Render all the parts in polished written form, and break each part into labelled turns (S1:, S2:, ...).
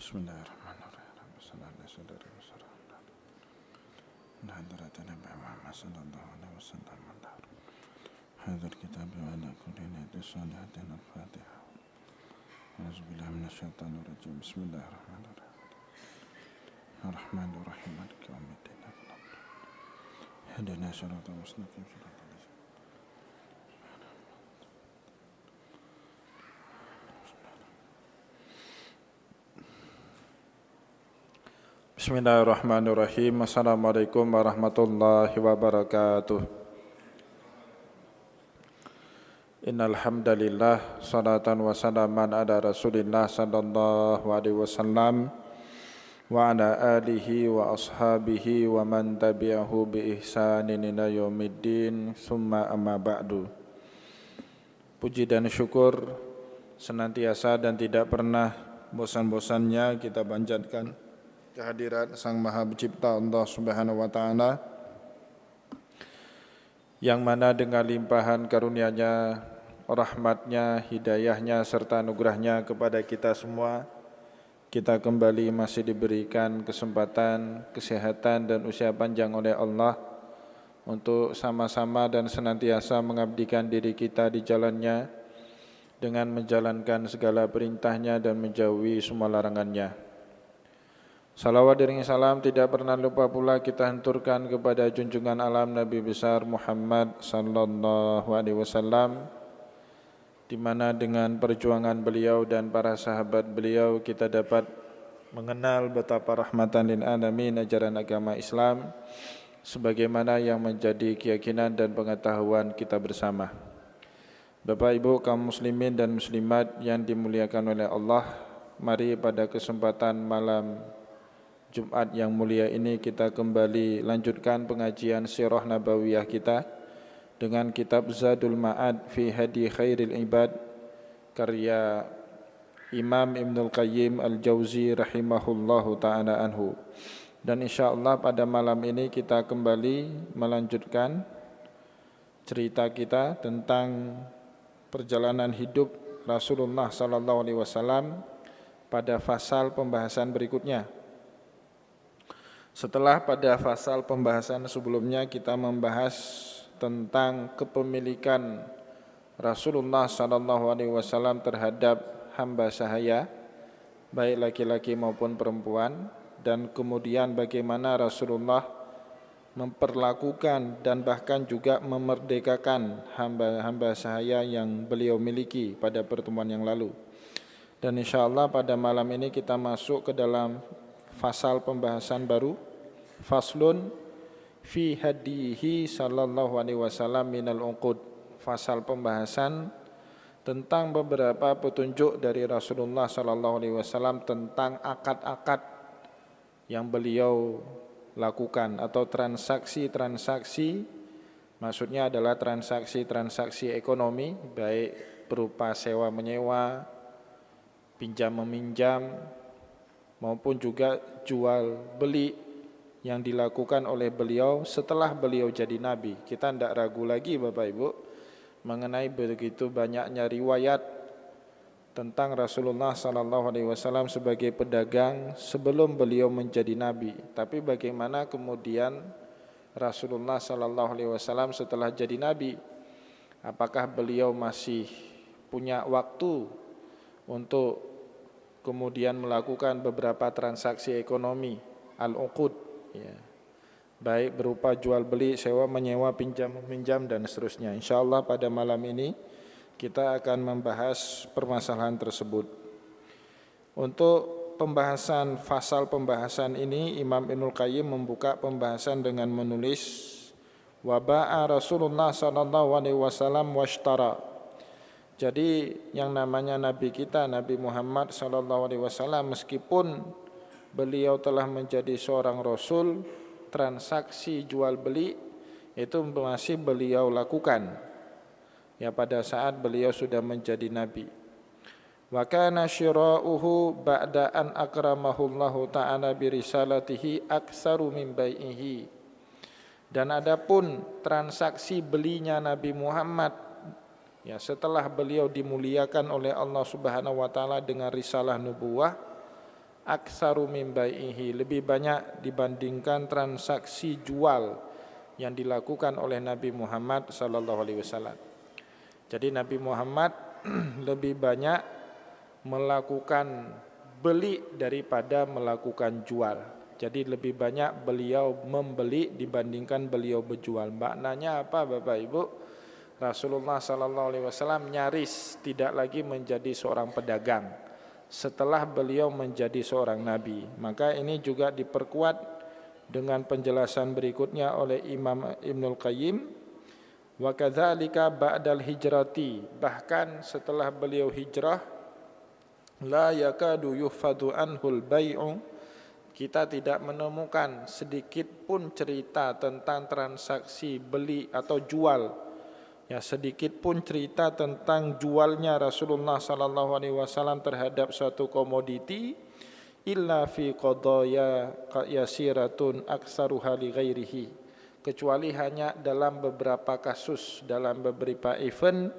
S1: Bismillahirrahmanirrahim. Hadratana Muhammad sallallahu alaihi wasallam. Hadir kitab wa ala kulli niyatin salihatin al-Fatiha. A'udzubillahi minasyaitonir rajim. Bismillahirrahmanirrahim. Ar-Rahmanir-Rahim. Maliki yaumiddin. Ihdina siratal mustaqim. Bismillahirrahmanirrahim. Assalamualaikum warahmatullahi wabarakatuh. Innal hamdalillah salatan wa salaman ala Rasulillah sallallahu alaihi wasallam wa ala alihi wa ashabihi wa man tabi'ahu bi ihsanin ila yaumiddin summa amma ba'du. Puji dan syukur senantiasa dan tidak pernah bosan-bosannya kita panjatkan kehadirat Sang Maha Pencipta Allah Subhanahu wa taala, yang mana dengan limpahan karunia-Nya, rahmat-Nya, hidayah-Nya serta anugerah-Nya kepada kita semua, kita kembali masih diberikan kesempatan, kesehatan dan usia panjang oleh Allah untuk sama-sama dan senantiasa mengabdikan diri kita di jalan-Nya dengan menjalankan segala perintah-Nya dan menjauhi semua larangan-Nya. Salawat dan salam tidak pernah lupa pula kita hanturkan kepada junjungan alam Nabi besar Muhammad sallallahu alaihi wasallam, di mana dengan perjuangan beliau dan para sahabat beliau kita dapat mengenal betapa rahmatan lil alamin ajaran agama Islam sebagaimana yang menjadi keyakinan dan pengetahuan kita bersama. Bapak Ibu kaum muslimin dan muslimat yang dimuliakan oleh Allah, mari pada kesempatan malam Jumat yang mulia ini kita kembali lanjutkan pengajian sirah nabawiyah kita dengan kitab Zadul Ma'ad fi Hadi Khairil Ibad karya Imam Ibnul Qayyim Al-Jauzi rahimahullahu ta'ala anhu. Dan insyaallah pada malam ini kita kembali melanjutkan cerita kita tentang perjalanan hidup Rasulullah sallallahu alaihi wasallam pada fasal pembahasan berikutnya. Setelah pada fasal pembahasan sebelumnya kita membahas tentang kepemilikan Rasulullah sallallahu alaihi wasallam terhadap hamba sahaya, baik laki-laki maupun perempuan, dan kemudian bagaimana Rasulullah memperlakukan dan bahkan juga memerdekakan hamba-hamba sahaya yang beliau miliki pada pertemuan yang lalu. Dan insyaallah pada malam ini kita masuk ke dalam fasal pembahasan baru, faslun fi hadihi sallallahu alaihi wasallam minal uqud, fasal pembahasan tentang beberapa petunjuk dari Rasulullah sallallahu alaihi wasallam tentang akad-akad yang beliau lakukan atau transaksi-transaksi, maksudnya adalah transaksi-transaksi ekonomi baik berupa sewa menyewa, pinjam meminjam maupun juga jual beli yang dilakukan oleh beliau setelah beliau jadi nabi. Kita tidak ragu lagi Bapak Ibu mengenai begitu banyaknya riwayat tentang Rasulullah sallallahu alaihi wasallam sebagai pedagang sebelum beliau menjadi nabi. Tapi bagaimana kemudian Rasulullah sallallahu alaihi wasallam setelah jadi nabi? Apakah beliau masih punya waktu untuk kemudian melakukan beberapa transaksi ekonomi al-uqud, ya, baik berupa jual beli, sewa menyewa, pinjam meminjam dan seterusnya. Insyaallah pada malam ini kita akan membahas permasalahan tersebut. Untuk pembahasan fasal pembahasan ini Imam Ibnul Qayyim membuka pembahasan dengan menulis wa ba'a Rasulullah sallallahu alaihi wasallam washtara. Jadi yang namanya nabi kita Nabi Muhammad sallallahu alaihi wasallam, meskipun beliau telah menjadi seorang rasul, transaksi jual beli itu masih beliau lakukan ya pada saat beliau sudah menjadi nabi. Wa kana syira'uhu ba'da an akramahullahu ta'ala bi risalatihi aktsaru min bai'ihi. Dan adapun transaksi belinya Nabi Muhammad ya setelah beliau dimuliakan oleh Allah Subhanahu wa taala dengan risalah nubuwah, aktsaru min bai'ihi, lebih banyak dibandingkan transaksi jual yang dilakukan oleh Nabi Muhammad sallallahu alaihi wasallam. Jadi Nabi Muhammad lebih banyak melakukan beli daripada melakukan jual. Jadi lebih banyak beliau membeli dibandingkan beliau berjual. Maknanya apa Bapak Ibu? Rasulullah sallallahu alaihi wasallam nyaris tidak lagi menjadi seorang pedagang setelah beliau menjadi seorang nabi. Maka ini juga diperkuat dengan penjelasan berikutnya oleh Imam Ibnul Qayyim. Wa kadzalika ba'dal hijrati, bahkan setelah beliau hijrah, la yakadu yuhfadu anhul bai'u, kita tidak menemukan sedikit pun cerita tentang transaksi beli atau jual, ya sedikit pun cerita tentang jualnya Rasulullah sallallahu alaihi wasallam terhadap suatu komoditi, illa fi qadaya yasiratun aktsaruha li ghairihi, kecuali hanya dalam beberapa kasus, dalam beberapa event,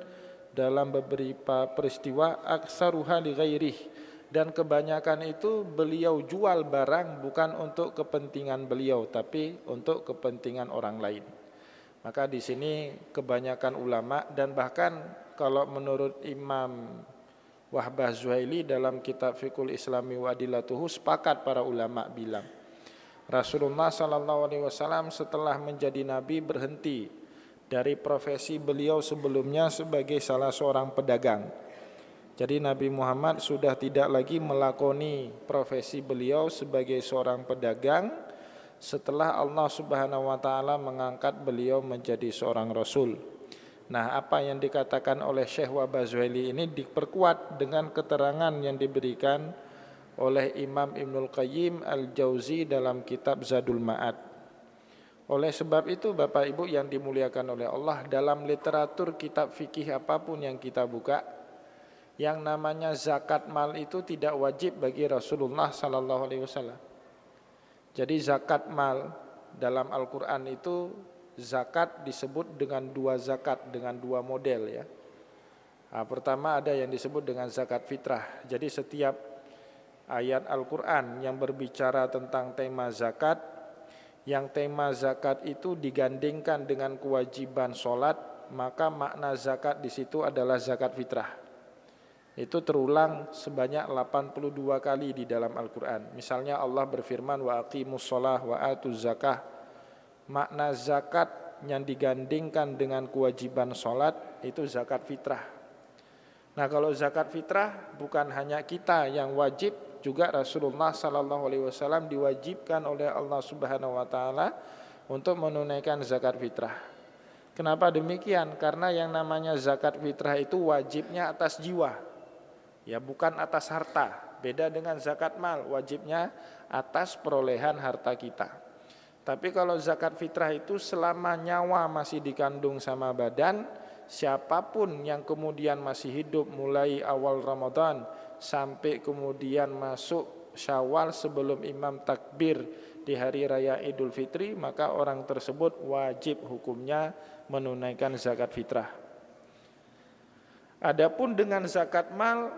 S1: dalam beberapa peristiwa, aktsaruha li ghairihi, dan kebanyakan itu beliau jual barang bukan untuk kepentingan beliau tapi untuk kepentingan orang lain. Maka di sini kebanyakan ulama, dan bahkan kalau menurut Imam Wahbah Zuhaili dalam kitab Fiqhul Islami wa Adillatuhu, sepakat para ulama bilang Rasulullah sallallahu alaihi wasallam setelah menjadi nabi berhenti dari profesi beliau sebelumnya sebagai salah seorang pedagang. Jadi Nabi Muhammad sudah tidak lagi melakoni profesi beliau sebagai seorang pedagang setelah Allah Subhanahu wa taala mengangkat beliau menjadi seorang rasul. Nah, apa yang dikatakan oleh Syekh Wahbah Zuhaili ini diperkuat dengan keterangan yang diberikan oleh Imam Ibnul Qayyim Al-Jauzi dalam kitab Zadul Ma'ad. Oleh sebab itu Bapak Ibu yang dimuliakan oleh Allah, dalam literatur kitab fikih apapun yang kita buka, yang namanya zakat mal itu tidak wajib bagi Rasulullah sallallahu alaihi wasallam. Jadi zakat mal dalam Al-Qur'an itu zakat disebut dengan dua zakat, dengan dua model ya. Nah, pertama ada yang disebut dengan zakat fitrah. Jadi setiap ayat Al-Qur'an yang berbicara tentang tema zakat, yang tema zakat itu digandingkan dengan kewajiban sholat, maka makna zakat di situ adalah zakat fitrah. Itu terulang sebanyak 82 kali di dalam Al-Quran. Misalnya Allah berfirman wa aqimus sholah wa atuz zakah. Makna zakat yang digandingkan dengan kewajiban sholat itu zakat fitrah. Nah, kalau zakat fitrah bukan hanya kita yang wajib, juga Rasulullah SAW diwajibkan oleh Allah Subhanahu Wa Taala untuk menunaikan zakat fitrah. Kenapa demikian? Karena yang namanya zakat fitrah itu wajibnya atas jiwa, ya bukan atas harta. Beda dengan zakat mal, wajibnya atas perolehan harta kita. Tapi kalau zakat fitrah itu selama nyawa masih dikandung sama badan, siapapun yang kemudian masih hidup mulai awal Ramadan sampai kemudian masuk Syawal sebelum imam takbir di hari raya Idul Fitri, maka orang tersebut wajib hukumnya menunaikan zakat fitrah. Adapun dengan zakat mal,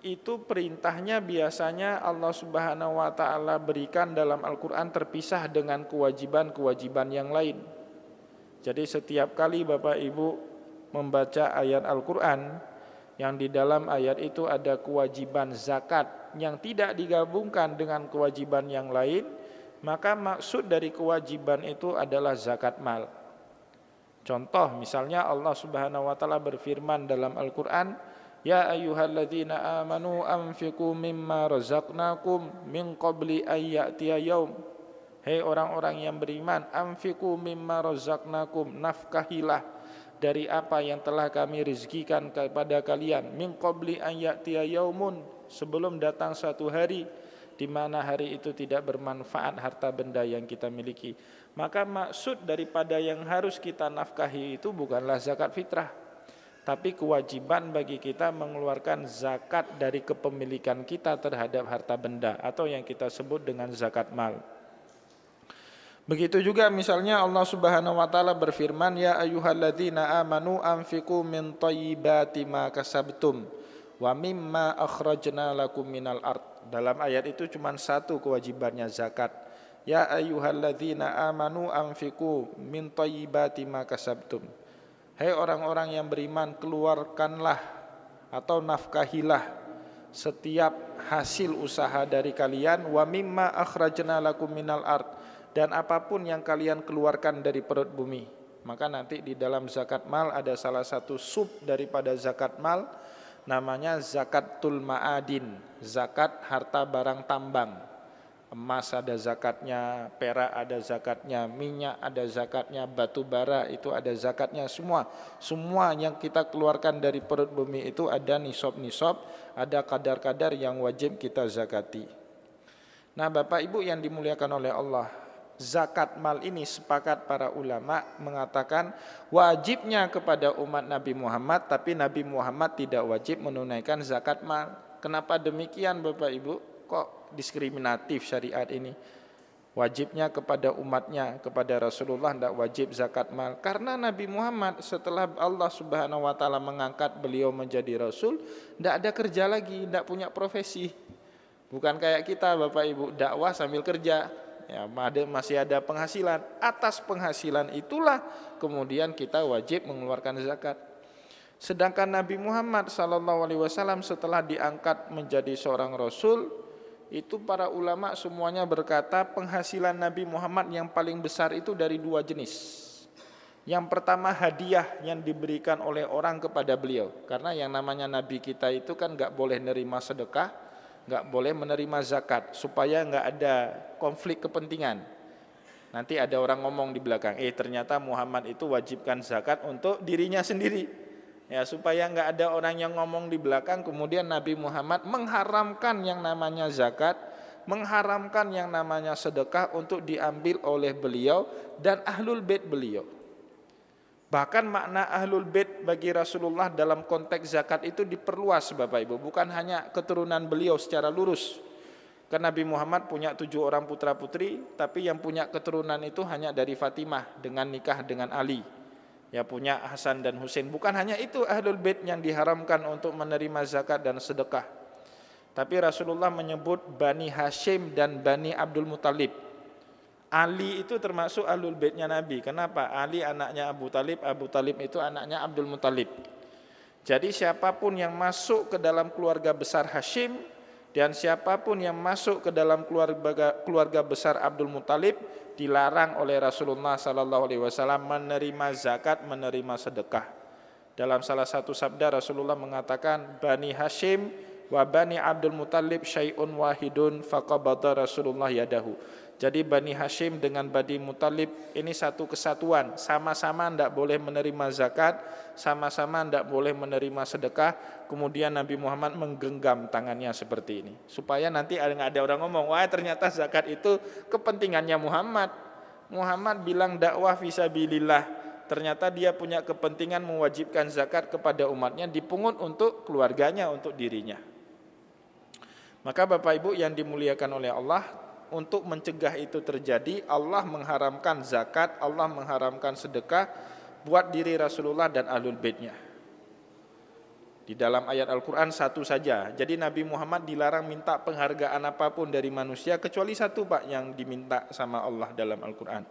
S1: itu perintahnya biasanya Allah Subhanahu wa taala berikan dalam Al-Qur'an terpisah dengan kewajiban-kewajiban yang lain. Jadi setiap kali Bapak Ibu membaca ayat Al-Qur'an yang di dalam ayat itu ada kewajiban zakat yang tidak digabungkan dengan kewajiban yang lain, maka maksud dari kewajiban itu adalah zakat mal. Contoh misalnya Allah Subhanahu wa taala berfirman dalam Al-Qur'an, ya ayyuhalladzina amanu anfiqu mimma razaqnakum min qabli ay ya'tiya yaum. Hei orang-orang yang beriman, anfiqu mimma razaqnakum, nafkahilah dari apa yang telah kami rezekikan kepada kalian, min qabli ay ya'tiya yaumun, sebelum datang satu hari di mana hari itu tidak bermanfaat harta benda yang kita miliki. Maka maksud daripada yang harus kita nafkahi itu bukanlah zakat fitrah, tapi kewajiban bagi kita mengeluarkan zakat dari kepemilikan kita terhadap harta benda atau yang kita sebut dengan zakat mal. Begitu juga misalnya Allah Subhanahu wa taala berfirman, ya ayyuhalladzina amanu anfiqu min thayyibati ma kasabtum wa mimma akhrajna lakum minal ard. Dalam ayat itu cuma satu kewajibannya, zakat. Ya ayyuhalladzina amanu anfiqu min thayyibati ma kasabtum. Hai orang-orang yang beriman, keluarkanlah atau nafkahilah setiap hasil usaha dari kalian, wa mimma akhrajna lakum minal ard, dan apapun yang kalian keluarkan dari perut bumi. Maka nanti di dalam zakat mal ada salah satu sub daripada zakat mal, namanya zakatul ma'adin, zakat harta barang tambang. Emas ada zakatnya, perak ada zakatnya, minyak ada zakatnya, batu bara itu ada zakatnya, semua yang kita keluarkan dari perut bumi itu ada nisab-nisab, ada kadar-kadar yang wajib kita zakati. Nah, Bapak Ibu yang dimuliakan oleh Allah, zakat mal ini sepakat para ulama mengatakan wajibnya kepada umat Nabi Muhammad, tapi Nabi Muhammad tidak wajib menunaikan zakat mal. Kenapa demikian Bapak Ibu? Kok diskriminatif syariat ini? Wajibnya kepada umatnya, kepada Rasulullah tidak wajib zakat mal. Karena Nabi Muhammad setelah Allah Subhanahu wa taala mengangkat beliau menjadi rasul, tidak ada kerja lagi, tidak punya profesi. Bukan kayak kita Bapak Ibu, dakwah sambil kerja. Ya, masih ada penghasilan. Atas penghasilan itulah kemudian kita wajib mengeluarkan zakat. Sedangkan Nabi Muhammad SAW setelah diangkat menjadi seorang rasul, itu para ulama semuanya berkata penghasilan Nabi Muhammad yang paling besar itu dari dua jenis. Yang pertama hadiah yang diberikan oleh orang kepada beliau. Karena yang namanya Nabi kita itu kan gak boleh menerima sedekah, gak boleh menerima zakat, supaya gak ada konflik kepentingan. Nanti ada orang ngomong di belakang, ternyata Muhammad itu wajibkan zakat untuk dirinya sendiri. Ya, supaya enggak ada orang yang ngomong di belakang kemudian Nabi Muhammad mengharamkan yang namanya zakat, mengharamkan yang namanya sedekah untuk diambil oleh beliau dan ahlul bait beliau. Bahkan makna ahlul bait bagi Rasulullah dalam konteks zakat itu diperluas Bapak Ibu, bukan hanya keturunan beliau secara lurus. Karena Nabi Muhammad punya 7 orang putra putri, tapi yang punya keturunan itu hanya dari Fatimah dengan nikah dengan Ali. Ya, punya Hasan dan Husain. Bukan hanya itu ahlul bait yang diharamkan untuk menerima zakat dan sedekah. Tapi Rasulullah menyebut Bani Hashim dan Bani Abdul Muthalib. Ali itu termasuk ahlul baitnya Nabi. Kenapa? Ali anaknya Abu Talib, Abu Talib itu anaknya Abdul Muthalib. Jadi siapapun yang masuk ke dalam keluarga besar Hashim dan siapapun yang masuk ke dalam keluarga besar Abdul Muthalib dilarang oleh Rasulullah SAW menerima zakat, menerima sedekah. Dalam salah satu sabda Rasulullah mengatakan Bani Hashim wa Bani Abdul Muthalib syai'un wahidun faqabada Rasulullah yadahu. Jadi Bani Hashim dengan Bani Muthalib ini satu kesatuan, sama-sama tidak boleh menerima zakat, sama-sama tidak boleh menerima sedekah. Kemudian Nabi Muhammad menggenggam tangannya seperti ini, supaya nanti nggak ada orang ngomong, wah ternyata zakat itu kepentingannya Muhammad. Muhammad bilang dakwah fisabilillah, ternyata dia punya kepentingan mewajibkan zakat kepada umatnya, dipungut untuk keluarganya, untuk dirinya. Maka Bapak Ibu yang dimuliakan oleh Allah, untuk mencegah itu terjadi, Allah mengharamkan zakat, Allah mengharamkan sedekah buat diri Rasulullah dan ahlul baitnya. Di dalam ayat Al-Quran satu saja. Jadi Nabi Muhammad dilarang minta penghargaan apapun dari manusia kecuali satu Pak yang diminta sama Allah dalam Al-Quran.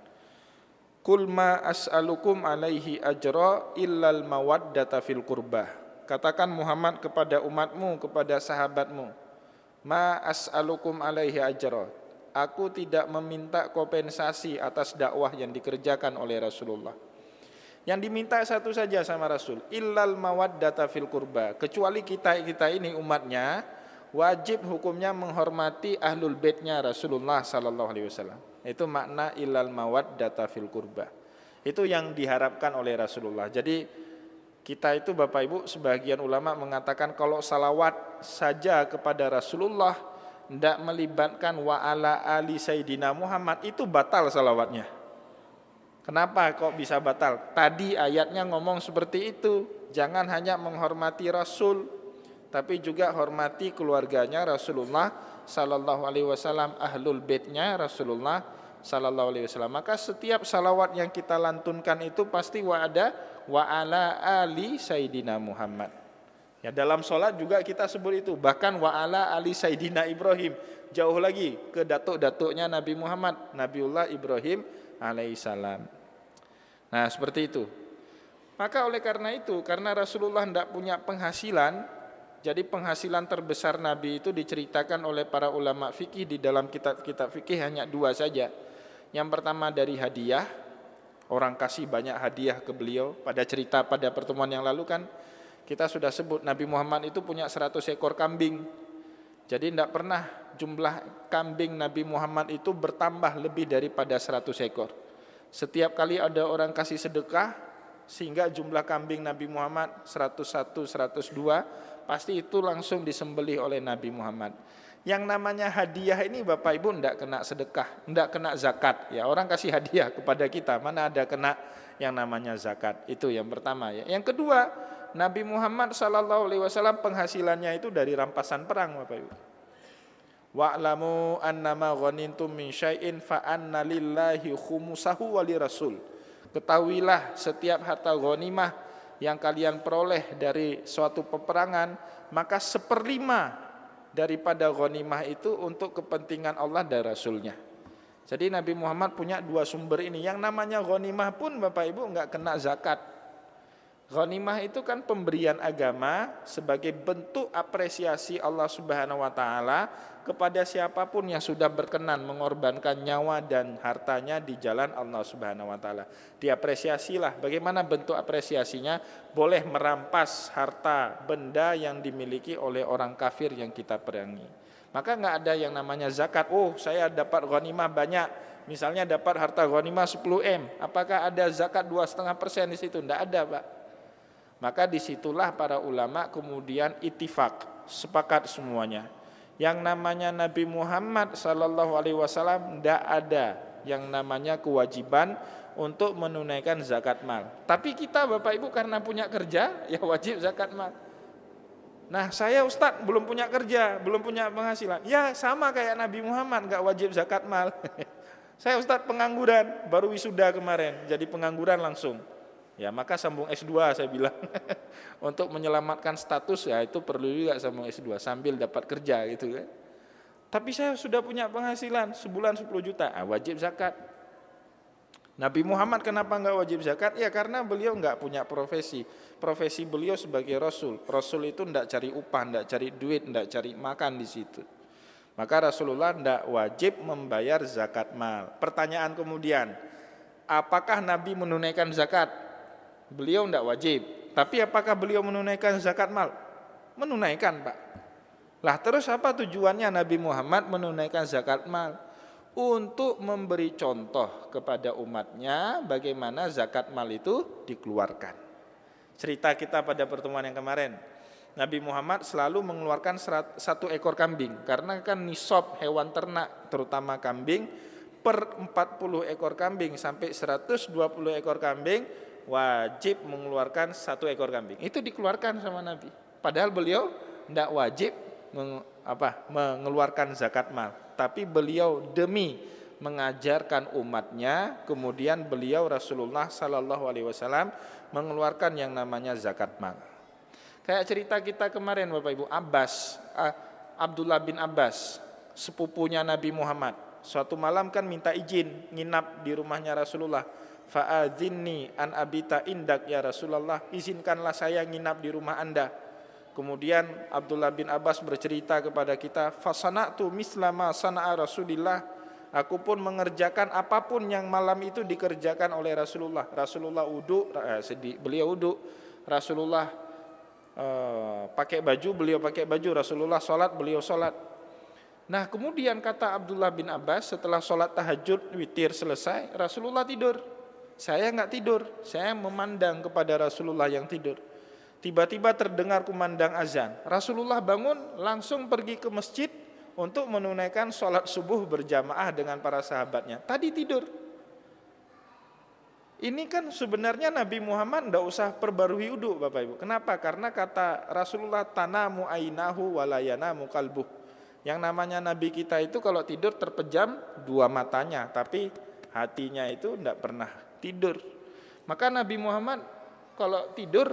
S1: Qul ma as'alukum alaihi ajra illal mawaddata fil qurbah. Katakan Muhammad kepada umatmu, kepada sahabatmu, ma as'alukum alaihi ajra. Aku tidak meminta kompensasi atas dakwah yang dikerjakan oleh Rasulullah. Yang diminta satu saja sama Rasul, illal mawaddata fil qurba, kecuali kita ini umatnya wajib hukumnya menghormati ahlul baitnya Rasulullah sallallahu alaihi wasallam. Itu makna illal mawaddata fil qurba. Itu yang diharapkan oleh Rasulullah. Jadi kita itu Bapak Ibu, sebagian ulama mengatakan kalau salawat saja kepada Rasulullah tidak melibatkan wa ala ali sayyidina Muhammad itu batal salawatnya. Kenapa kok bisa batal? Tadi ayatnya ngomong seperti itu. Jangan hanya menghormati Rasul, tapi juga hormati keluarganya Rasulullah sallallahu alaihi wasallam, ahlul baitnya Rasulullah sallallahu alaihi wasallam. Maka setiap salawat yang kita lantunkan itu pasti ada wa ala ali sayyidina Muhammad. Ya, dalam sholat juga kita sebut itu. Bahkan wa ala ali Sayyidina Ibrahim. Jauh lagi ke datuk-datuknya Nabi Muhammad, Nabiullah Ibrahim alaihissalam. Nah, seperti itu. Maka oleh karena itu, karena Rasulullah tidak punya penghasilan, jadi penghasilan terbesar Nabi itu diceritakan oleh para ulama fikih di dalam kitab-kitab fikih hanya dua saja. Yang pertama dari hadiah, orang kasih banyak hadiah ke beliau. Pada cerita pada pertemuan yang lalu kan kita sudah sebut Nabi Muhammad itu punya 100 ekor kambing. Jadi tidak pernah jumlah kambing Nabi Muhammad itu bertambah lebih daripada 100 ekor. Setiap kali ada orang kasih sedekah, sehingga jumlah kambing Nabi Muhammad 101, 102, pasti itu langsung disembelih oleh Nabi Muhammad. Yang namanya hadiah ini Bapak Ibu tidak kena sedekah, tidak kena zakat. Ya, orang kasih hadiah kepada kita, mana ada kena yang namanya zakat. Itu yang pertama ya. Yang kedua, Nabi Muhammad SAW penghasilannya itu dari rampasan perang Bapak Ibu. Wa'lamu annama ghanintum min syai'in fa anna lillahi khumusahu wa lirasul. Ketahuilah setiap harta ghanimah yang kalian peroleh dari suatu peperangan, maka 1/5 daripada ghanimah itu untuk kepentingan Allah dan Rasulnya. Jadi Nabi Muhammad punya dua sumber ini. Yang namanya ghanimah pun Bapak Ibu enggak kena zakat. Ghanimah itu kan pemberian agama sebagai bentuk apresiasi Allah Subhanahu wa taala kepada siapapun yang sudah berkenan mengorbankan nyawa dan hartanya di jalan Allah Subhanahu wa taala. Diapresiasilah. Bagaimana bentuk apresiasinya? Boleh merampas harta benda yang dimiliki oleh orang kafir yang kita perangi. Maka enggak ada yang namanya zakat. Oh, saya dapat ghanimah banyak. Misalnya dapat harta ghanimah 10 M. Apakah ada zakat 2,5% di situ? Enggak ada, Pak. Maka disitulah para ulama kemudian ittifaq, sepakat semuanya. Yang namanya Nabi Muhammad SAW tidak ada yang namanya kewajiban untuk menunaikan zakat mal. Tapi kita Bapak Ibu karena punya kerja ya wajib zakat mal. Nah saya Ustadz belum punya kerja, belum punya penghasilan. Ya sama kayak Nabi Muhammad nggak wajib zakat mal. Saya Ustadz pengangguran, baru wisuda kemarin, jadi pengangguran langsung. Ya maka sambung S2 saya bilang. Untuk menyelamatkan status ya itu perlu juga sambung S2 sambil dapat kerja gitu kan. Tapi saya sudah punya penghasilan sebulan 10 juta, wajib zakat. Nabi Muhammad kenapa enggak wajib zakat? Ya karena beliau enggak punya profesi. Profesi beliau sebagai Rasul. Rasul itu enggak cari upah, enggak cari duit, enggak cari makan di situ. Maka Rasulullah enggak wajib membayar zakat mal. Pertanyaan kemudian, apakah Nabi menunaikan zakat? Beliau tidak wajib. Tapi apakah beliau menunaikan zakat mal? Menunaikan, Pak. Lah terus apa tujuannya Nabi Muhammad menunaikan zakat mal? Untuk memberi contoh kepada umatnya bagaimana zakat mal itu dikeluarkan. Cerita kita pada pertemuan yang kemarin, Nabi Muhammad selalu mengeluarkan 1 ekor kambing. Karena kan nisab hewan ternak terutama kambing per 40 ekor kambing sampai 120 ekor kambing wajib mengeluarkan 1 ekor kambing. Itu dikeluarkan sama Nabi. Padahal beliau tidak wajib mengeluarkan zakat mal. Tapi beliau demi mengajarkan umatnya, kemudian beliau Rasulullah SAW mengeluarkan yang namanya zakat mal. Kayak cerita kita kemarin Bapak Ibu, Abdullah bin Abbas, sepupunya Nabi Muhammad. Suatu malam kan minta izin nginap di rumahnya Rasulullah. Fa'adzinni an abita indak ya Rasulullah, izinkanlah saya nginap di rumah Anda. Kemudian Abdullah bin Abbas bercerita kepada kita, fasana'tu mislama sana'a Rasulillah, aku pun mengerjakan apapun yang malam itu dikerjakan oleh Rasulullah. Rasulullah beliau wudu, Rasulullah pakai baju, beliau pakai baju, Rasulullah sholat, beliau sholat. Nah kemudian kata Abdullah bin Abbas, setelah sholat tahajud witir selesai, Rasulullah tidur. Saya enggak tidur, saya memandang kepada Rasulullah yang tidur. Tiba-tiba terdengar kumandang azan. Rasulullah bangun langsung pergi ke masjid untuk menunaikan sholat subuh berjamaah dengan para sahabatnya. Tadi tidur. Ini kan sebenarnya Nabi Muhammad tidak usah perbarui wudu Bapak Ibu. Kenapa? Karena kata Rasulullah tanamu ainahu walayanamu kalbuh. Yang namanya Nabi kita itu kalau tidur terpejam 2 matanya, tapi hatinya itu tidak pernah tidur. Maka Nabi Muhammad kalau tidur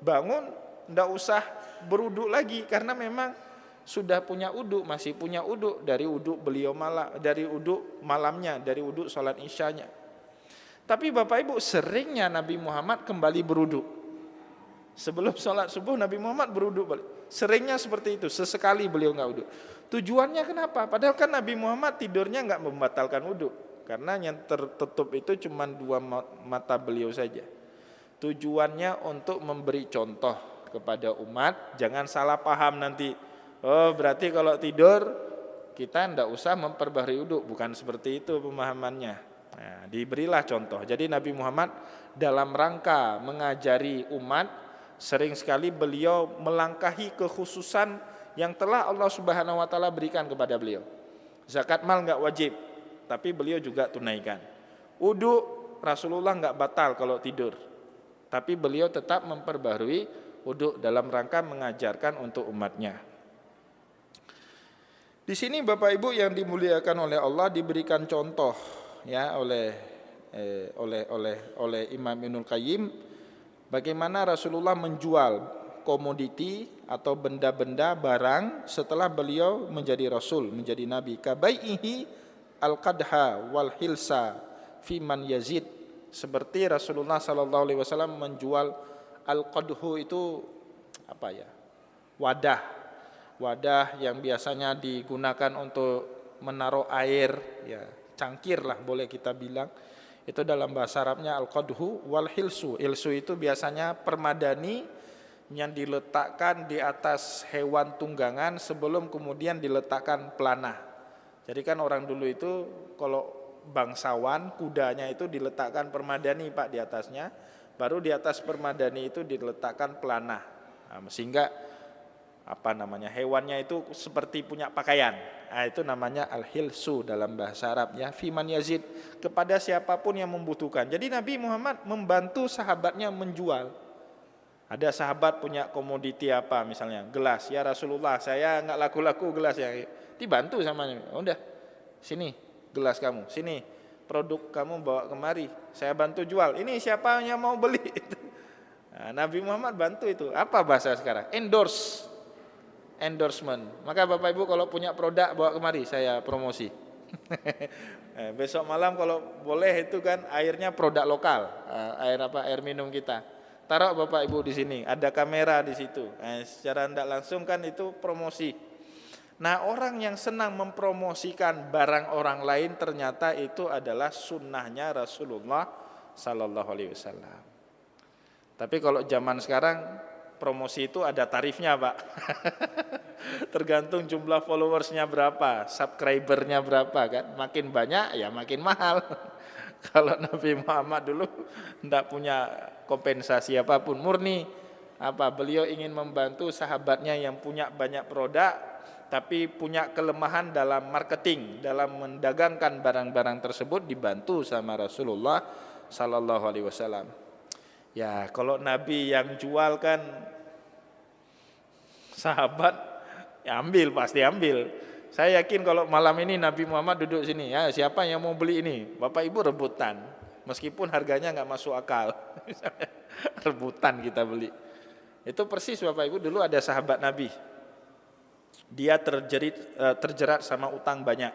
S1: bangun tidak usah beruduk lagi karena memang sudah punya uduk, masih punya uduk dari uduk beliau dari uduk malamnya, dari uduk salat isyanya. Tapi Bapak Ibu, seringnya Nabi Muhammad kembali beruduk. Sebelum sholat subuh Nabi Muhammad beruduk balik. Seringnya seperti itu, sesekali beliau nggak uduk. Tujuannya kenapa? Padahal kan Nabi Muhammad tidurnya nggak membatalkan uduk, karena yang tertutup itu cuma dua mata beliau saja. Tujuannya untuk memberi contoh kepada umat, jangan salah paham nanti. Oh berarti kalau tidur kita ndak usah memperbaharui uduk, bukan seperti itu pemahamannya. Nah, diberilah contoh. Jadi Nabi Muhammad dalam rangka mengajari umat, sering sekali beliau melangkahi kekhususan yang telah Allah Subhanahu wa taala berikan kepada beliau. Zakat mal enggak wajib, tapi beliau juga tunaikan. Uduk Rasulullah enggak batal kalau tidur, tapi beliau tetap memperbaharui uduk dalam rangka mengajarkan untuk umatnya. Di sini Bapak Ibu yang dimuliakan oleh Allah diberikan contoh ya oleh Imam Ibnul Qayyim bagaimana Rasulullah menjual komoditi atau benda-benda barang setelah beliau menjadi rasul, menjadi nabi. Kabaihi al-qadha wal hilsa fi man yazid, seperti Rasulullah sallallahu alaihi wasallam menjual al-qadhu itu apa ya? Wadah yang biasanya digunakan untuk menaruh air, ya, cangkir lah boleh kita bilang. Itu dalam bahasa Arabnya al-qadhu wal hilsu. Hilsu itu biasanya permadani yang diletakkan di atas hewan tunggangan sebelum kemudian diletakkan pelanah. Jadi kan orang dulu itu kalau bangsawan, kudanya itu diletakkan permadani Pak di atasnya, baru di atas permadani itu diletakkan pelanah. Nah, sehingga hewannya itu seperti punya pakaian. Nah, itu namanya al-hilsu dalam bahasa Arab ya, fiman yazid, kepada siapapun yang membutuhkan. Jadi Nabi Muhammad membantu sahabatnya menjual. Ada sahabat punya komoditi apa misalnya, gelas, ya Rasulullah saya enggak laku-laku gelas ya. Dibantu sama Nabi. Udah, sini gelas kamu, sini produk kamu bawa kemari, saya bantu jual. Ini siapa yang mau beli? Nah, Nabi Muhammad bantu itu. Apa bahasa sekarang? Endorsement. Maka Bapak Ibu kalau punya produk bawa kemari, saya promosi. Besok malam kalau boleh itu kan airnya produk lokal, air minum kita. Taruh Bapak Ibu di sini, ada kamera di situ. Secara tidak langsung kan itu promosi. Nah, orang yang senang mempromosikan barang orang lain ternyata itu adalah sunnahnya Rasulullah Sallallahu Alaihi Wasallam. Tapi kalau zaman sekarang promosi itu ada tarifnya Pak. Tergantung jumlah followersnya berapa, subscribernya berapa kan. Makin banyak ya makin mahal. Kalau Nabi Muhammad dulu tidak punya kompensasi apapun, murni beliau ingin membantu sahabatnya yang punya banyak produk tapi punya kelemahan dalam marketing, dalam mendagangkan barang-barang tersebut, dibantu sama Rasulullah Sallallahu Alaihi Wasallam. Ya kalau Nabi yang jual kan sahabat ya pasti ambil. Saya yakin kalau malam ini Nabi Muhammad duduk sini, ya siapa yang mau beli ini? Bapak Ibu rebutan, meskipun harganya nggak masuk akal, rebutan kita beli. Itu persis Bapak Ibu, dulu ada sahabat Nabi, dia terjerat sama utang banyak,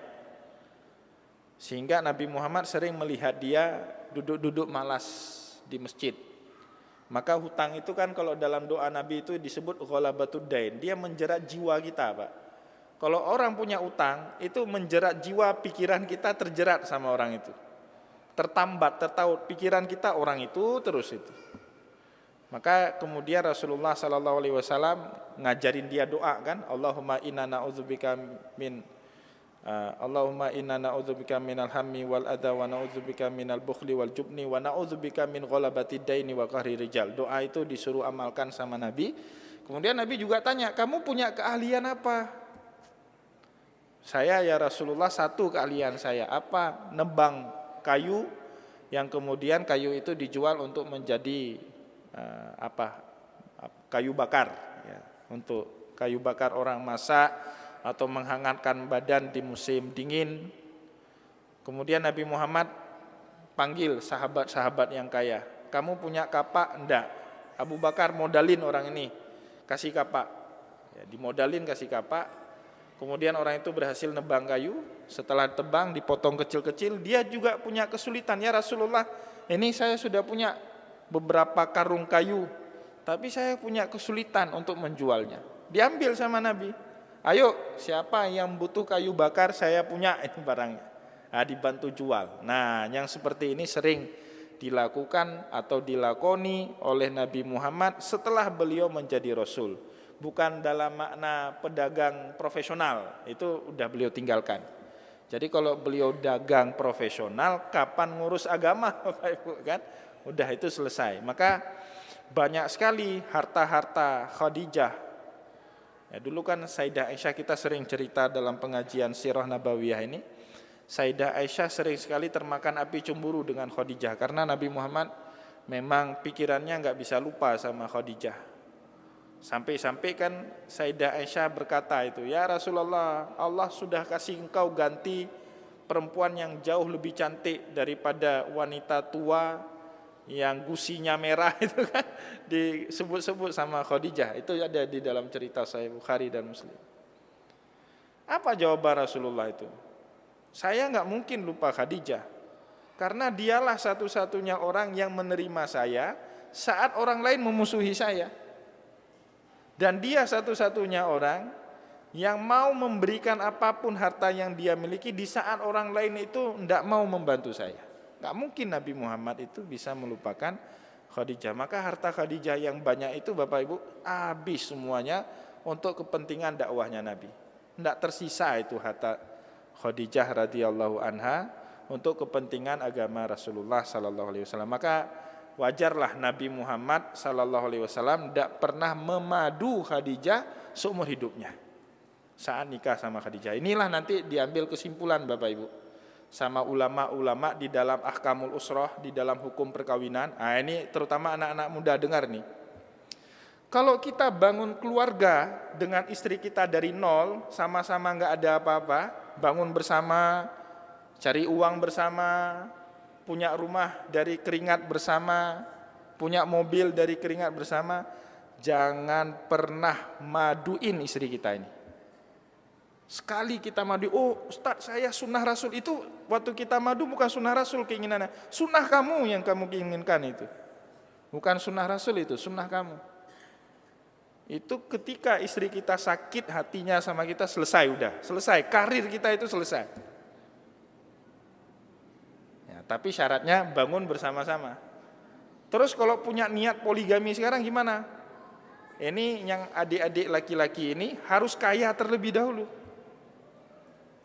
S1: sehingga Nabi Muhammad sering melihat dia duduk-duduk malas di masjid. Maka hutang itu kan kalau dalam doa Nabi itu disebut ghalabatud dain, dia menjerat jiwa kita Pak. Kalau orang punya utang itu menjerat jiwa, pikiran kita terjerat sama orang itu, tertambat, tertaut pikiran kita orang itu terus itu. Maka kemudian Rasulullah Sallallahu Alaihi Wasallam ngajarin dia doa kan, Allahumma inna na'udzubika minal hammi wal adha wa na'udzubika minal bukhli wal jubni wa na'udzubika min ghalabati daini wa qahri rijal. Doa itu disuruh amalkan sama Nabi. Kemudian Nabi juga tanya, kamu punya keahlian apa? Saya ya Rasulullah, satu keahlian saya apa? Nebang kayu, yang kemudian kayu itu dijual untuk menjadi kayu bakar ya, untuk kayu bakar orang masak atau menghangatkan badan di musim dingin. Kemudian Nabi Muhammad panggil sahabat-sahabat yang kaya, kamu punya kapak? Enggak. Abu Bakar modalin orang ini, kasih kapak. Ya, dimodalin kasih kapak, kemudian orang itu berhasil nebang kayu, setelah tebang dipotong kecil-kecil, dia juga punya kesulitan. Ya Rasulullah, ini saya sudah punya beberapa karung kayu, tapi saya punya kesulitan untuk menjualnya. Diambil sama Nabi. Ayo, siapa yang butuh kayu bakar, saya punya itu barangnya. Nah, dibantu jual. Nah, yang seperti ini sering dilakukan atau dilakoni oleh Nabi Muhammad setelah beliau menjadi Rasul. Bukan dalam makna pedagang profesional, itu udah beliau tinggalkan. Jadi kalau beliau dagang profesional, kapan ngurus agama, Bapak Ibu, kan? Udah itu selesai. Maka banyak sekali harta-harta Khadijah. Ya, dulu kan Sayyidah Aisyah, kita sering cerita dalam pengajian Sirah Nabawiyah ini, Sayyidah Aisyah sering sekali termakan api cemburu dengan Khadijah, karena Nabi Muhammad memang pikirannya nggak bisa lupa sama Khadijah. Sampai-sampai kan Sayyidah Aisyah berkata itu, ya Rasulullah, Allah sudah kasih engkau ganti perempuan yang jauh lebih cantik daripada wanita tua yang gusinya merah itu kan, disebut-sebut sama Khadijah. Itu ada di dalam cerita Sahih Bukhari dan Muslim. Apa jawaban Rasulullah itu? Saya nggak mungkin lupa Khadijah, karena dialah satu-satunya orang yang menerima saya saat orang lain memusuhi saya. Dan dia satu-satunya orang yang mau memberikan apapun harta yang dia miliki di saat orang lain itu tidak mau membantu saya. Nggak mungkin Nabi Muhammad itu bisa melupakan Khadijah. Maka harta Khadijah yang banyak itu Bapak Ibu habis semuanya untuk kepentingan dakwahnya Nabi. Tidak tersisa itu harta Khadijah radhiyallahu anha untuk kepentingan agama Rasulullah sallallahu alaihi wasallam. Maka wajarlah Nabi Muhammad sallallahu alaihi wasallam tidak pernah memadu Khadijah seumur hidupnya. Saat nikah sama Khadijah. Inilah nanti diambil kesimpulan Bapak Ibu sama ulama-ulama di dalam ahkamul usrah, di dalam hukum perkawinan. Nah, ini terutama anak-anak muda dengar nih. Kalau kita bangun keluarga dengan istri kita dari nol, sama-sama nggak ada apa-apa, bangun bersama, cari uang bersama, punya rumah dari keringat bersama, punya mobil dari keringat bersama, jangan pernah maduin istri kita ini. Sekali kita madu, oh Ustaz saya sunnah Rasul, itu waktu kita madu bukan sunnah Rasul keinginannya, sunnah kamu yang kamu inginkan itu. Bukan sunnah Rasul itu, sunnah kamu. Itu ketika istri kita sakit hatinya sama kita, selesai, udah selesai, karir kita itu selesai ya, tapi syaratnya bangun bersama-sama. Terus kalau punya niat poligami sekarang gimana? Ini yang adik-adik laki-laki ini harus kaya terlebih dahulu,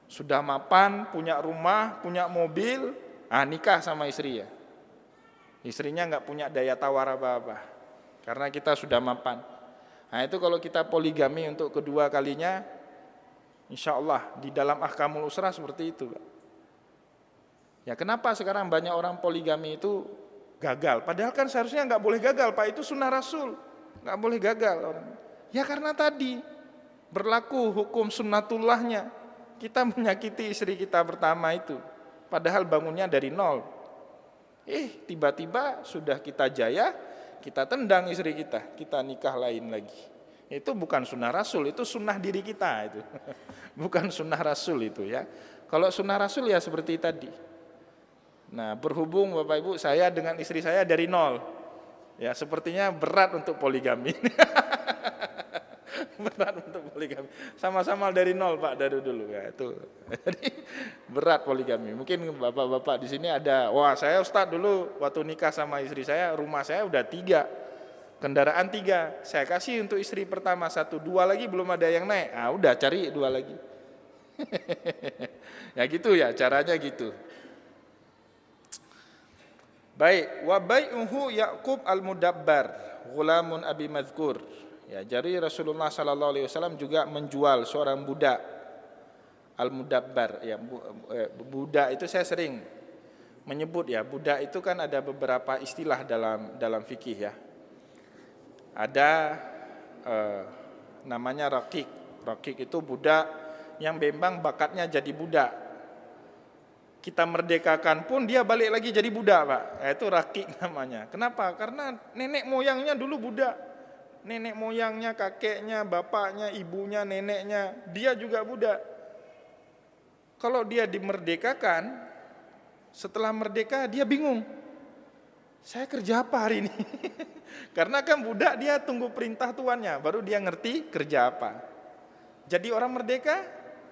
S1: sudah mapan, punya rumah, punya mobil, nikah sama istri ya. Istrinya nggak punya daya tawar apa-apa karena kita sudah mapan. Nah itu kalau kita poligami untuk kedua kalinya, insya Allah di dalam ahkamul usrah seperti itu. Ya kenapa sekarang banyak orang poligami itu gagal? Padahal kan seharusnya nggak boleh gagal Pak, itu sunnah Rasul, nggak boleh gagal orang. Ya karena tadi berlaku hukum sunnatullahnya, kita menyakiti istri kita pertama itu, padahal bangunnya dari nol. Tiba-tiba sudah kita jaya, kita tendang istri kita nikah lain lagi. Itu bukan sunnah Rasul, itu sunnah diri kita itu. Bukan sunnah Rasul itu ya. Kalau sunnah Rasul ya seperti tadi. Nah, berhubung Bapak Ibu saya dengan istri saya dari nol, ya sepertinya berat untuk poligami. Berat untuk poligami. Sama-sama dari nol Pak, dari dulu ya itu. Jadi berat poligami. Mungkin bapak-bapak di sini ada, wah saya Ustaz dulu waktu nikah sama istri saya, rumah saya udah 3, kendaraan 3, saya kasih untuk istri pertama 1, 2 lagi belum ada yang naik. Udah cari 2 lagi. Ya gitu ya, caranya gitu. Baik, wa bai'uhu Yaqub al-Mudabbar, ghulamun Abi Mazkur. Ya, jadi Rasulullah sallallahu alaihi wasallam juga menjual seorang budak al-Mudabbar ya. Budak itu saya sering menyebut ya, budak itu kan ada beberapa istilah dalam fikih ya. Ada namanya rakik. Rakik itu budak yang memang bakatnya jadi budak. Kita merdekakan pun dia balik lagi jadi budak Pak. Itu rakik namanya. Kenapa? Karena nenek moyangnya dulu budak. nenek moyangnya, kakeknya, bapaknya, ibunya, neneknya, dia juga budak. Kalau dia dimerdekakan, setelah merdeka dia bingung. Saya kerja apa hari ini? Karena kan budak dia tunggu perintah tuannya, baru dia ngerti kerja apa. Jadi orang merdeka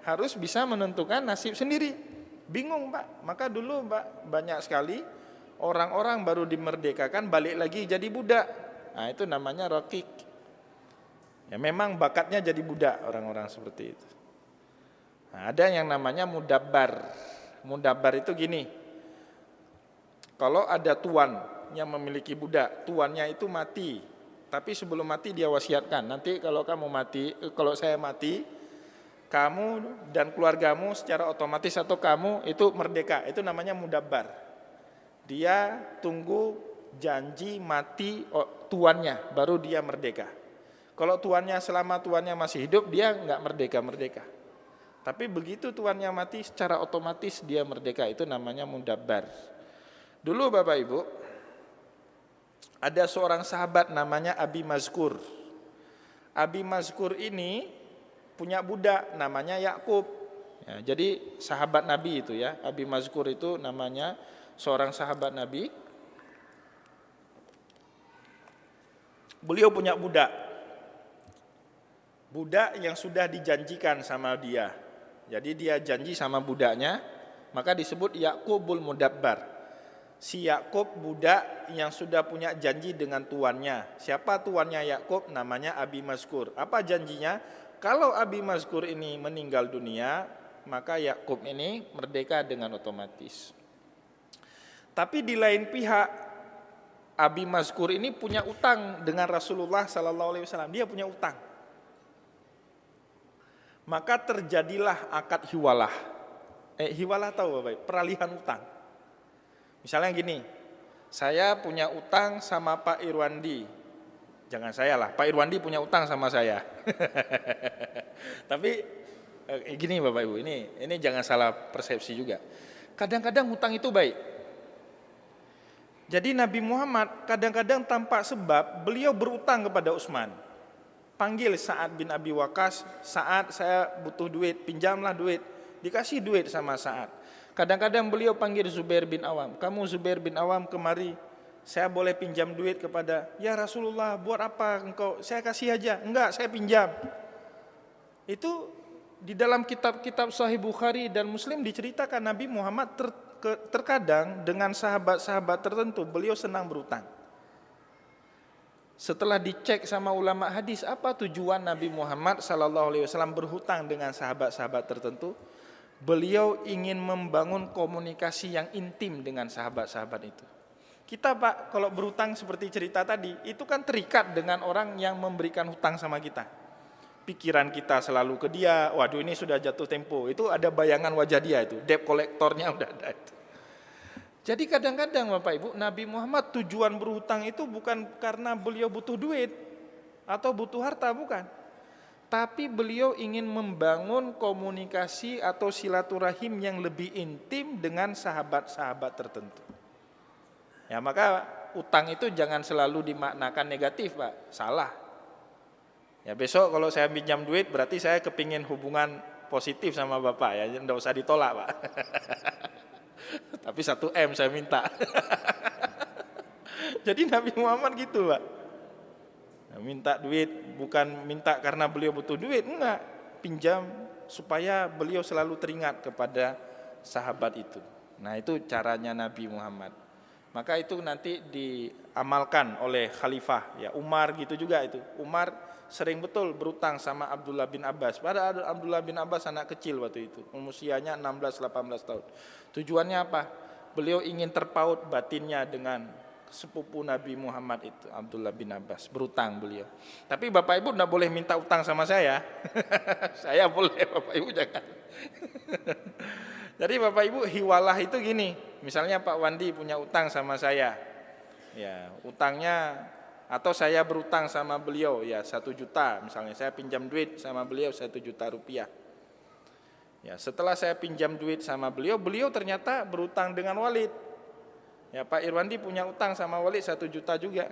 S1: harus bisa menentukan nasib sendiri. Bingung Pak, maka dulu Pak banyak sekali orang-orang baru dimerdekakan balik lagi jadi budak. Nah itu namanya rakik. Ya memang bakatnya jadi budak orang-orang seperti itu. Nah, ada yang namanya mudabbar. Mudabbar itu gini, kalau ada tuan yang memiliki budak, tuannya itu mati, tapi sebelum mati dia wasiatkan, nanti kalau kamu mati, kalau saya mati, kamu dan keluargamu secara otomatis atau kamu itu merdeka. Itu namanya mudabbar. Dia tunggu janji mati tuannya, baru dia merdeka. Kalau tuannya selama tuannya masih hidup, dia nggak merdeka. Tapi begitu tuannya mati, secara otomatis dia merdeka. Itu namanya mudabbar. Dulu Bapak Ibu, ada seorang sahabat namanya Abi Mazkur. Abi Mazkur ini punya budak namanya Yakub. Ya, jadi sahabat Nabi itu ya, Abi Mazkur itu namanya seorang sahabat Nabi. Beliau punya budak. Budak yang sudah dijanjikan sama dia. Jadi dia janji sama budaknya, maka disebut Yakubul Mudabbar. Si Yakub budak yang sudah punya janji dengan tuannya. Siapa tuannya Yakub? Namanya Abi Mazkur. Apa janjinya? Kalau Abi Mazkur ini meninggal dunia, maka Yakub ini merdeka dengan otomatis. Tapi di lain pihak, Abi Mazkur ini punya utang dengan Rasulullah SAW. Dia punya utang. Maka terjadilah akad hiwalah. Hiwalah tahu Bapak? Peralihan utang. Misalnya gini, saya punya utang sama Pak Irwandi. Jangan saya lah, Pak Irwandi punya utang sama saya. Tapi gini Bapak Ibu, ini jangan salah persepsi juga. Kadang-kadang utang itu baik. Jadi Nabi Muhammad kadang-kadang tanpa sebab beliau berutang kepada Utsman. Panggil Sa'ad bin Abi Waqqas, Sa'ad saya butuh duit, pinjamlah duit. Dikasih duit sama Sa'ad. Kadang-kadang beliau panggil Zubair bin Awam, kamu Zubair bin Awam kemari, saya boleh pinjam duit kepada, ya Rasulullah buat apa engkau, saya kasih aja, enggak saya pinjam. Itu di dalam kitab-kitab Sahih Bukhari dan Muslim diceritakan Nabi Muhammad terkadang dengan sahabat-sahabat tertentu beliau senang berutang. Setelah dicek sama ulama hadis apa tujuan Nabi Muhammad SAW berhutang dengan sahabat-sahabat tertentu, beliau ingin membangun komunikasi yang intim dengan sahabat-sahabat itu. Kita Pak kalau berhutang seperti cerita tadi, itu kan terikat dengan orang yang memberikan hutang sama kita. Pikiran kita selalu ke dia, waduh ini sudah jatuh tempo, itu ada bayangan wajah dia itu, debt kolektornya udah ada itu. Jadi kadang-kadang Bapak Ibu, Nabi Muhammad tujuan berhutang itu bukan karena beliau butuh duit atau butuh harta, bukan. Tapi beliau ingin membangun komunikasi atau silaturahim yang lebih intim dengan sahabat-sahabat tertentu. Ya maka utang itu jangan selalu dimaknakan negatif Pak, salah. Ya besok kalau saya pinjam duit berarti saya kepingin hubungan positif sama Bapak ya, enggak usah ditolak Pak. Tapi 1 M saya minta. Jadi Nabi Muhammad gitu Pak. Minta duit bukan minta karena beliau butuh duit, enggak. Pinjam supaya beliau selalu teringat kepada sahabat itu. Nah itu caranya Nabi Muhammad. Maka itu nanti diamalkan oleh khalifah ya Umar gitu juga itu. Umar sering betul berutang sama Abdullah bin Abbas. Padahal Abdullah bin Abbas anak kecil waktu itu, usianya 16-18 tahun. Tujuannya apa? Beliau ingin terpaut batinnya dengan sepupu Nabi Muhammad itu, Abdullah bin Abbas, berutang beliau. Tapi Bapak Ibu tidak boleh minta utang sama saya. Saya boleh, Bapak Ibu jangan. Jadi Bapak Ibu hiwalah itu gini, misalnya Pak Wandi punya utang sama saya, ya utangnya atau saya berutang sama beliau ya 1 juta, misalnya saya pinjam duit sama beliau 1 juta rupiah. Ya setelah saya pinjam duit sama beliau, beliau ternyata berutang dengan Walid. Ya Pak Irwandi punya utang sama Walid 1 juta juga.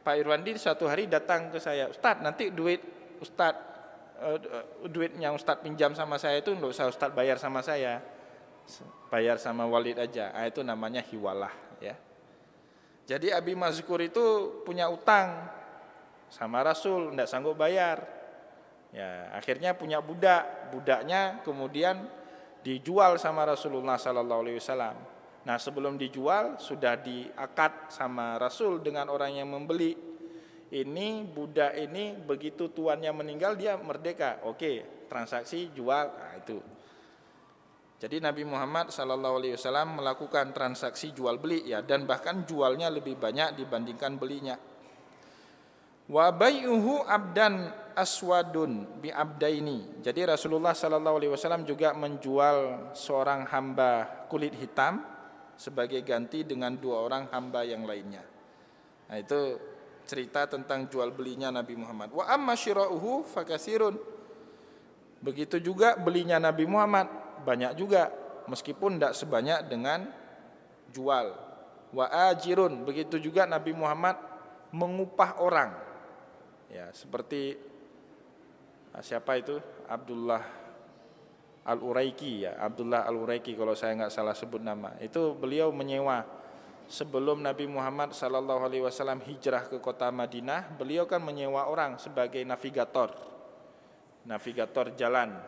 S1: Pak Irwandi suatu hari datang ke saya, Ustadz nanti duitnya Ustadz pinjam sama saya itu enggak usah Ustadz bayar sama saya, bayar sama Walid aja. Itu namanya hiwalah ya. Jadi Abi Mazkur itu punya utang sama Rasul, enggak sanggup bayar. Ya, akhirnya punya budaknya kemudian dijual sama Rasulullah sallallahu alaihi wasallam. Nah, sebelum dijual sudah diakad sama Rasul dengan orang yang membeli. Ini budak ini begitu tuannya meninggal dia merdeka. Oke, transaksi jual. Nah, itu. Jadi Nabi Muhammad sallallahu alaihi wasallam melakukan transaksi jual beli ya, dan bahkan jualnya lebih banyak dibandingkan belinya. Wa bai'uhu abdan aswadun bi abdaini. Jadi Rasulullah sallallahu alaihi wasallam juga menjual seorang hamba kulit hitam sebagai ganti dengan 2 orang hamba yang lainnya. Nah, itu cerita tentang jual belinya Nabi Muhammad. Wa amma syira'uhu fakasirun. Begitu juga belinya Nabi Muhammad banyak juga, meskipun tidak sebanyak dengan jual. Wa ajirun, begitu juga Nabi Muhammad mengupah orang. Ya, seperti siapa itu? Abdullah Al-Uraiki ya, Abdullah Al-Uraiki kalau saya nggak salah sebut nama. Itu beliau menyewa sebelum Nabi Muhammad sallallahu alaihi wasallam hijrah ke kota Madinah, beliau kan menyewa orang sebagai navigator jalan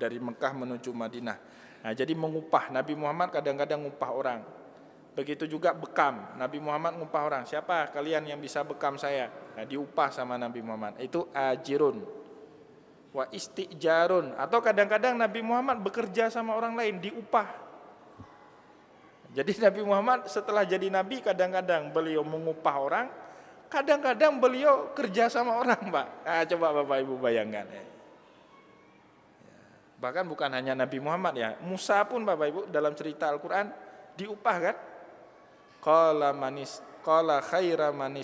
S1: dari Mekah menuju Madinah. Nah, jadi mengupah. Nabi Muhammad kadang-kadang ngupah orang. Begitu juga bekam. Nabi Muhammad ngupah orang. Siapa kalian yang bisa bekam saya? Nah, diupah sama Nabi Muhammad. Itu ajirun. Wa istijarun, atau kadang-kadang Nabi Muhammad bekerja sama orang lain diupah. Jadi Nabi Muhammad setelah jadi nabi kadang-kadang beliau mengupah orang, kadang-kadang beliau kerja sama orang, Pak. Nah, coba Bapak Ibu bayangkan ya. Bahkan bukan hanya Nabi Muhammad ya, Musa pun Bapak Ibu dalam cerita Al-Qur'an diupah kan? Qala khaira man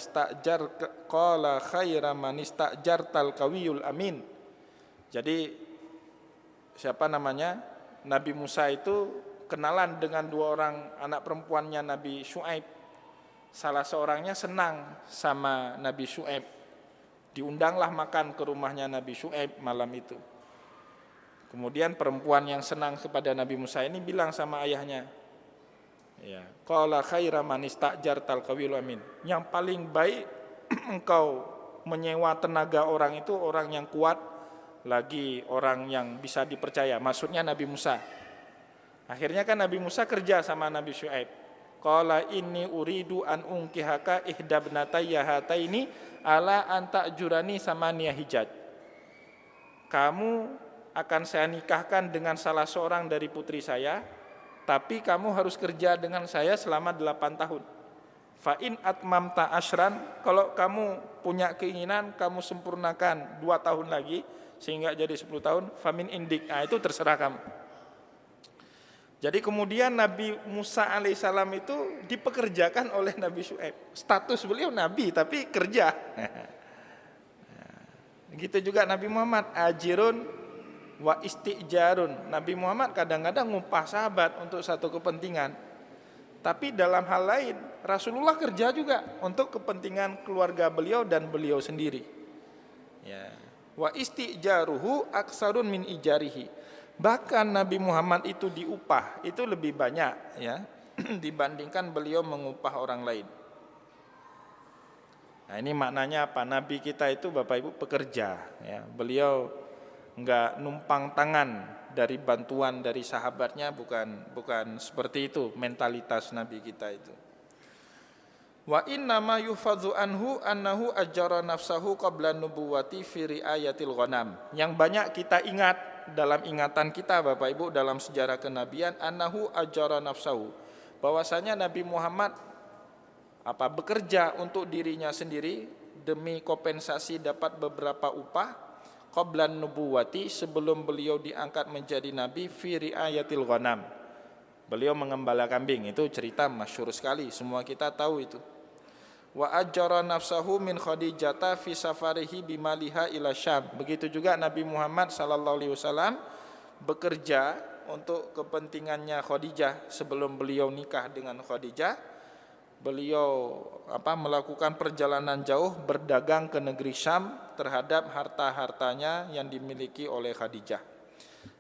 S1: istajartal qawiyul amin. Jadi siapa namanya? Nabi Musa itu kenalan dengan 2 orang anak perempuannya Nabi Syuaib. Salah seorangnya senang sama Nabi Syuaib. Diundanglah makan ke rumahnya Nabi Syuaib malam itu. Kemudian perempuan yang senang kepada Nabi Musa ini bilang sama ayahnya, ya, qala khaira man istajartal qawiyul amin. Yang paling baik engkau menyewa tenaga orang itu orang yang kuat, lagi orang yang bisa dipercaya, maksudnya Nabi Musa. Akhirnya kan Nabi Musa kerja sama Nabi Syuaib. Qala inni uridu an unkihaka ihdabnatayya hataini ala an ta'jurani samaniyah hijaj. Kamu akan saya nikahkan dengan salah seorang dari putri saya, tapi kamu harus kerja dengan saya selama 8 tahun. Fa in atmamta ashran, kalau kamu punya keinginan kamu sempurnakan 2 tahun lagi sehingga jadi 10 tahun, famin indik. Nah, itu terserah kamu. Jadi kemudian Nabi Musa alaihissalam itu dipekerjakan oleh Nabi Syuaib. Status beliau nabi tapi kerja. Gitu juga Nabi Muhammad, ajirun wa istijarun. Nabi Muhammad kadang-kadang ngupah sahabat untuk satu kepentingan. Tapi dalam hal lain Rasulullah kerja juga untuk kepentingan keluarga beliau dan beliau sendiri. Ya. Wa istijaruhu aksarun min ijarihi. Bahkan Nabi Muhammad itu diupah itu lebih banyak ya dibandingkan beliau mengupah orang lain. Nah, ini maknanya apa? Nabi kita itu Bapak Ibu pekerja ya. Beliau enggak numpang tangan dari bantuan dari sahabatnya, bukan seperti itu mentalitas Nabi kita itu. Wa inna ma yufadhu anhu annahu ajara nafsahu qabla nubuwati fi riayatil ghanam. Yang banyak kita ingat dalam ingatan kita Bapak Ibu dalam sejarah kenabian, annahu ajara nafsahu, bahwasanya Nabi Muhammad bekerja untuk dirinya sendiri demi kompensasi dapat beberapa upah qabla nubuwati, sebelum beliau diangkat menjadi nabi, fi riayatil ghanam. Beliau mengembala kambing, itu cerita masyhur sekali, semua kita tahu itu. Wa ajara nafsahu min Khadijata fi safarihi bimaliha ila Syam. Begitu juga Nabi Muhammad sallallahu alaihi wasallam bekerja untuk kepentingannya Khadijah sebelum beliau nikah dengan Khadijah. beliau melakukan perjalanan jauh berdagang ke negeri Syam terhadap harta-hartanya yang dimiliki oleh Khadijah.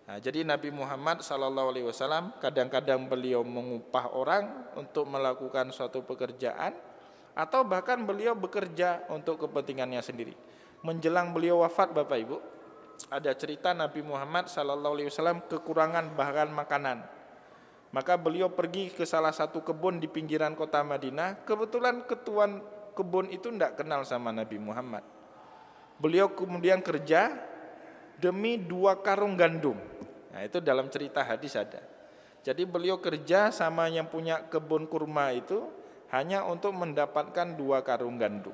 S1: Nah, jadi Nabi Muhammad SAW kadang-kadang beliau mengupah orang untuk melakukan suatu pekerjaan, atau bahkan beliau bekerja untuk kepentingannya sendiri. Menjelang beliau wafat, Bapak Ibu, ada cerita Nabi Muhammad SAW kekurangan bahan makanan. Maka beliau pergi ke salah satu kebun di pinggiran kota Madinah. Kebetulan ketuan kebun itu tidak kenal sama Nabi Muhammad. Beliau kemudian kerja demi 2 karung gandum. Nah, itu dalam cerita hadis ada. Jadi beliau kerja sama yang punya kebun kurma itu hanya untuk mendapatkan 2 karung gandum.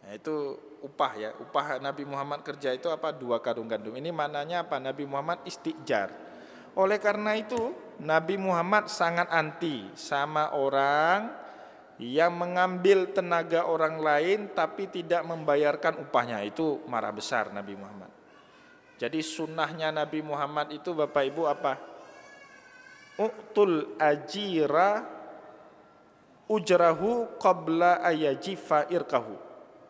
S1: Nah, itu upah ya. Upah Nabi Muhammad kerja itu 2 karung gandum. Ini maknanya Nabi Muhammad istijar. Oleh karena itu Nabi Muhammad sangat anti sama orang yang mengambil tenaga orang lain tapi tidak membayarkan upahnya. Itu marah besar Nabi Muhammad. Jadi sunnahnya Nabi Muhammad itu Bapak Ibu U'tul ajira ujrahu qabla ayajifa irkahu.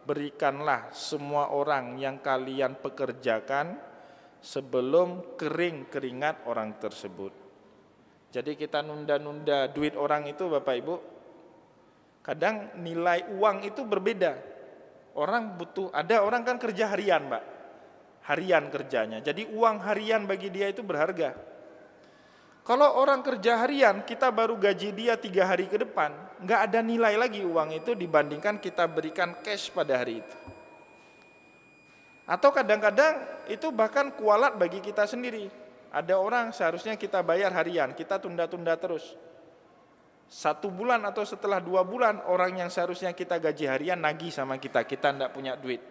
S1: Berikanlah semua orang yang kalian pekerjakan sebelum kering keringat orang tersebut. Jadi kita nunda-nunda duit orang itu Bapak Ibu, kadang nilai uang itu berbeda. Orang butuh, ada orang kan kerja harian Pak, harian kerjanya, jadi uang harian bagi dia itu berharga. Kalau orang kerja harian, kita baru gaji dia 3 hari ke depan, nggak ada nilai lagi uang itu dibandingkan kita berikan cash pada hari itu. Atau kadang-kadang itu bahkan kualat bagi kita sendiri. Ada orang seharusnya kita bayar harian, kita tunda-tunda terus. 1 bulan atau setelah 2 bulan, orang yang seharusnya kita gaji harian nagih sama kita tidak punya duit.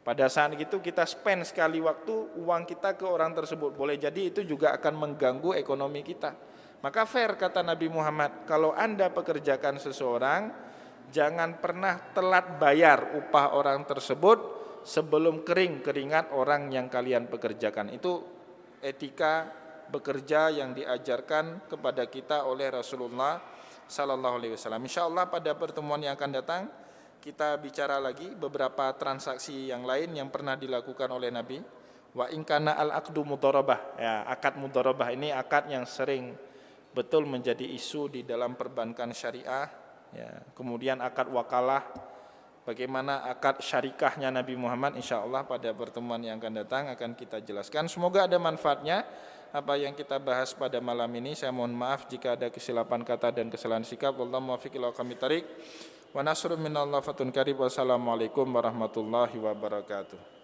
S1: Pada saat itu kita spend sekali waktu uang kita ke orang tersebut. Boleh jadi itu juga akan mengganggu ekonomi kita. Maka fair kata Nabi Muhammad, kalau Anda pekerjakan seseorang, jangan pernah telat bayar upah orang tersebut sebelum kering keringat orang yang kalian pekerjakan. Itu etika bekerja yang diajarkan kepada kita oleh Rasulullah sallallahu alaihi wasallam. Insyaallah pada pertemuan yang akan datang kita bicara lagi beberapa transaksi yang lain yang pernah dilakukan oleh Nabi. Wa in kana al-aqdu mudharabah. Ya, akad mudharabah ini akad yang sering betul menjadi isu di dalam perbankan syariah, ya. Kemudian akad wakalah, bagaimana akad syarikahnya Nabi Muhammad, insyaallah pada pertemuan yang akan datang akan kita jelaskan. Semoga ada manfaatnya apa yang kita bahas pada malam ini. Saya mohon maaf jika ada kesilapan kata dan kesalahan sikap. Wallahu muwaffiq ila aqwamit thariq. Wa nasrun minallahi fatun karib. Wassalamualaikum warahmatullahi wabarakatuh.